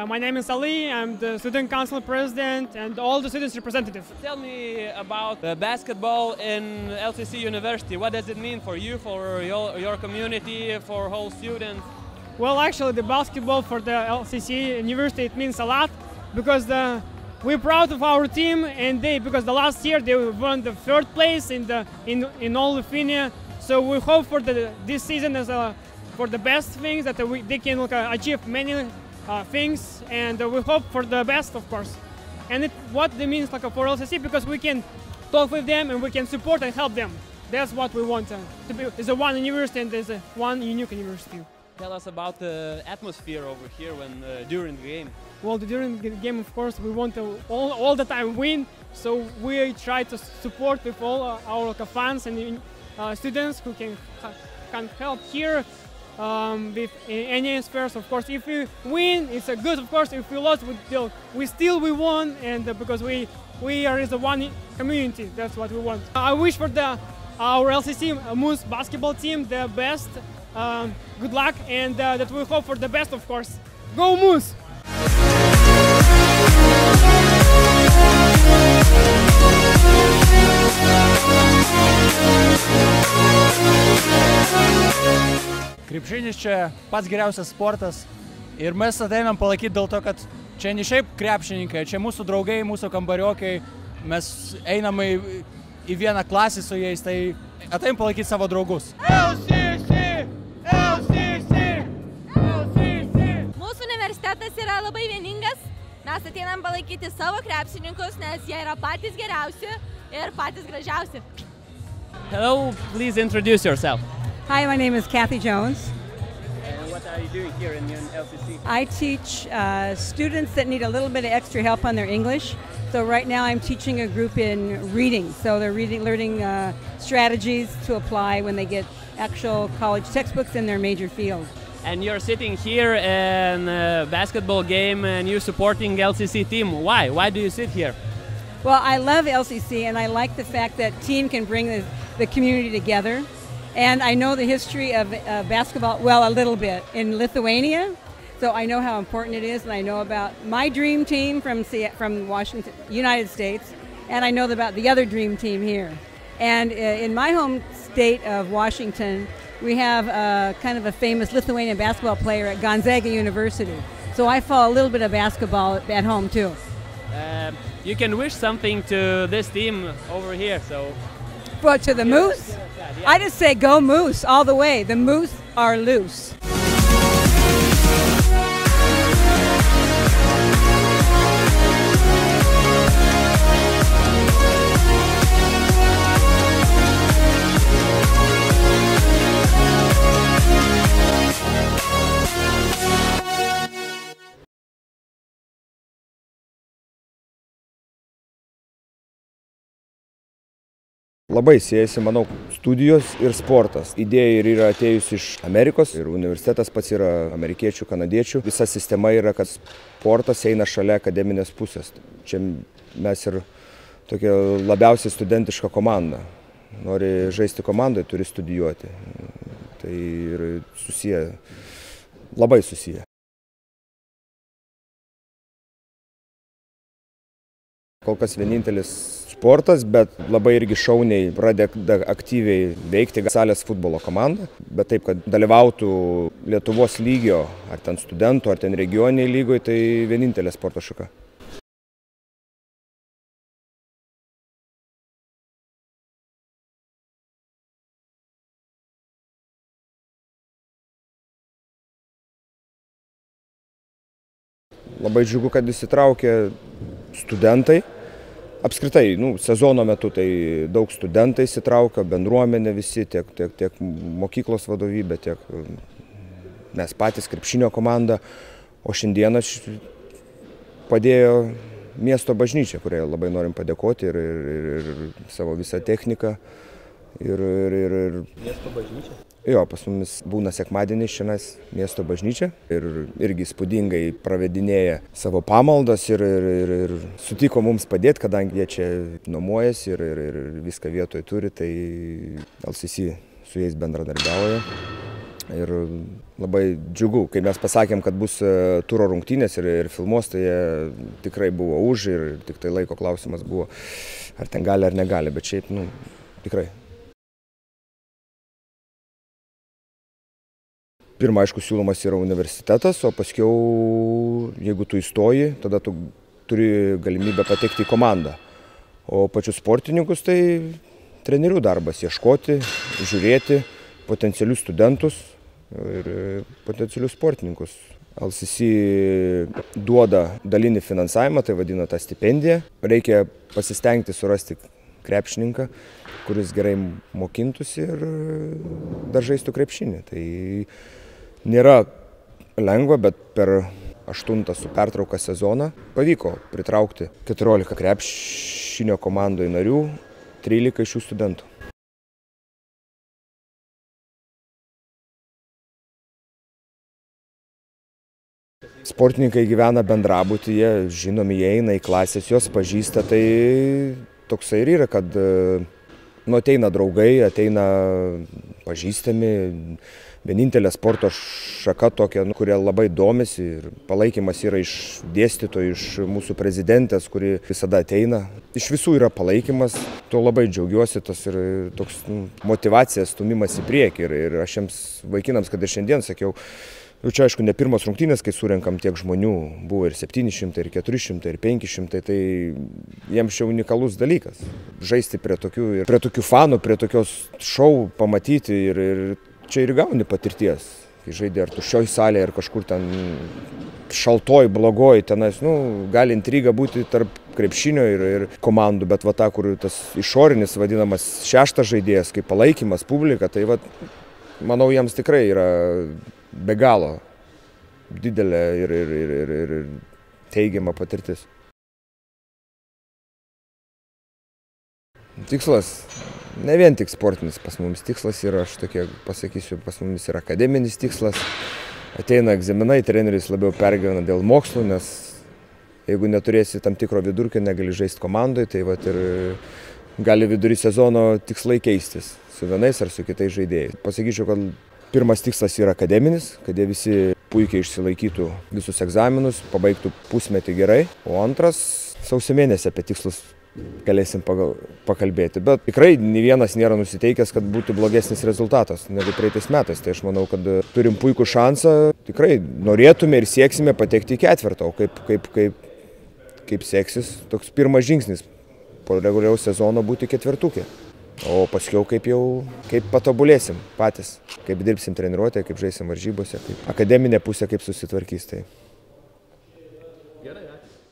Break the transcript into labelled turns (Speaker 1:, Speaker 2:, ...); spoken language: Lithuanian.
Speaker 1: My name is Ali. I'm the student council president and all the students representative.
Speaker 2: Tell me about basketball in LCC University. What does it mean for you, for your community, for whole students?
Speaker 1: Well, actually, the basketball for the LCC University, it means a lot because we're proud of our team, and because the last year they won the third place in all Lithuania. So we hope for this season for the best things that they can achieve many things, and we hope for the best, of course. And what it means for LCC, because we can talk with them and we can support and help them. That's what we want to be. It's a one university and there's one unique university.
Speaker 2: Tell us about the atmosphere over here during the game.
Speaker 1: Well, during the game, of course, we want to all the time win. So we try to support with all our fans and students who can help here with any spheres. Of course, if we win, it's good. Of course, if we lost, we won, and because we are as a one community. That's what we want. I wish for our LCC Moose basketball team the best. Good luck, and that we hope for the best, of course. Go Moose!
Speaker 3: Krepšinis čia pats geriausias sportas ir mes ateinam palaikyti dėl to, kad čia ne šiaip krepšininkai, čia mūsų draugai, mūsų kambariokai, mes einam į vieną klasę su jais, tai ateinam palaikyti savo draugus.
Speaker 4: LCC! LCC! LCC! Mūsų universitetas yra labai vieningas, mes ateinam palaikyti savo krepšininkus, nes jie yra patys geriausi ir patys gražiausi.
Speaker 2: Hello, please introduce yourself.
Speaker 5: Hi, my name is Kathy Jones.
Speaker 2: And what are you doing here in LCC?
Speaker 5: I teach students that need a little bit of extra help on their English. So right now I'm teaching a group in reading. So they're learning strategies to apply when they get actual college textbooks in their major field.
Speaker 2: And you're sitting here in a basketball game and you're supporting LCC team. Why? Why do you sit here?
Speaker 5: Well, I love LCC and I like the fact that team can bring the community together. And I know the history of basketball, well, a little bit, in Lithuania. So I know how important it is, and I know about my dream team from Washington, United States, and I know about the other dream team here. And in my home state of Washington, we have kind of a famous Lithuanian basketball player at Gonzaga University. So I follow a little bit of basketball at home too.
Speaker 2: You can wish something to this team over here, so...
Speaker 5: What, to the Moose?
Speaker 2: Yeah.
Speaker 5: I just say go Moose all the way. The Moose are loose.
Speaker 6: Labai siejasi, manau, studijos ir sportas. Idėja yra atėjusi iš Amerikos ir universitetas pats yra amerikiečių, kanadiečių. Visa sistema yra, kad sportas eina šalia akademinės pusės. Čia mes ir tokia labiausiai studentiška komanda. Nori žaisti komandai, turi studijuoti. Tai ir susiję, labai susiję. Kol kas vienintelis sportas, bet labai irgi šauniai pradeda aktyviai veikti salės futbolo komanda. Bet taip, kad dalyvautų Lietuvos lygio, ar ten studentų, ar ten regioniniai lygoje, tai vienintelė sporto šaka. Labai džiugu, kad įsitraukė studentai. Apskritai, sezono metu tai daug studentai įsitraukia, bendruomenė visi, tiek mokyklos vadovybė, tiek mes patys krepšinio komanda. O šiandieną padėjo miesto bažnyčia, kuriai labai norim padėkoti ir savo visą techniką.
Speaker 2: Miesto bažnyčia?
Speaker 6: Jo, pas mumis būna sekmadienis šiandien miesto bažnyčia ir irgi įspūdingai pravedinėja savo pamaldas ir sutiko mums padėti, kadangi jie čia nuomojasi ir viską vietoje turi, tai LCC su jais bendradarbiauja. Ir labai džiugu, kai mes pasakėm, kad bus turo rungtynės ir filmuos, tai jie tikrai buvo už ir tik tai laiko klausimas buvo, ar ten gali ar negali, bet šiaip, tikrai. Pirma, aišku, siūlomas yra universitetas, o paskiau, jeigu tu įstoji, tada tu turi galimybę patekti į komandą. O pačius sportininkus tai trenerių darbas - ieškoti, žiūrėti potencialius studentus ir potencialius sportininkus. LCC duoda dalinį finansavimą, tai vadina tą stipendiją. Reikia pasistengti surasti krepšininką, kuris gerai mokintųsi ir dar žaistų krepšinį. Tai nėra lengva, bet per 8 su pertrauka sezoną pavyko pritraukti 14 krepšinio komandoje narių, 13 iš jų studentų. Sportininkai gyvena bendrabutyje, žinomi, jie eina į klasės, juos pažįsta, tai toksai ir yra, kad ateina draugai, ateina pažįstami, vienintelė sporto šaka tokia, kurie labai domisi ir palaikymas yra iš dėstytojų, iš mūsų prezidentės, kuri visada ateina. Iš visų yra palaikymas, tuo labai džiaugiuosi, tas ir toks motyvacija, stumimas į priekį ir aš jiems vaikinams, kad ir šiandien sakiau, jau čia aišku ne pirmos rungtynės, kai surenkam tiek žmonių, buvo ir 700, ir 400, ir 500, tai jiems čia unikalus dalykas. Žaisti prie tokių fanų, prie tokios šou pamatyti ir čia ir gauni patirties. Kai žaidė ar tuščioj salėje, ar kažkur ten šaltoj, blogoj, tenais, gali intriga būti tarp krepšinio ir komandų, bet va ta, kur tas išorinis vadinamas šeštas žaidėjas, kaip palaikymas, publika, tai va, manau, jiems tikrai yra be galo didelė ir teigiama patirtis. Tikslas, ne vien tik sportinis pas mumis tikslas yra, aš tokie pasakysiu, pas mumis yra akademinis tikslas. Ateina egzaminai, treneris labiau pergyvena dėl mokslų, nes jeigu neturėsi tam tikro vidurkio, negali žaisti komandoje, tai vat ir gali vidury sezono tikslai keistis su vienais ar su kitais žaidėjais. Pasakyčiau, kad pirmas tikslas yra akademinis, kad jie visi puikiai išsilaikytų visus egzaminus, pabaigtų pusmetį gerai, o antras sausio mėnesį apie tikslus galėsim pakalbėti. Bet tikrai nei vienas nėra nusiteikęs, kad būtų blogesnis rezultatas negu praeitais metais. Tai aš manau, kad turim puikų šansą, tikrai norėtume ir sieksime patekti į ketvirtą, o kaip seksis, toks pirmas žingsnis po reguliaraus sezono būti ketvirtukė. O paskiau kaip patobulėsim patys, kaip dirbsim treniruotėje, kaip žaisim varžybose, kaip akademinė pusė kaip susitvarkys. Tai.
Speaker 2: Gerai, ačiū.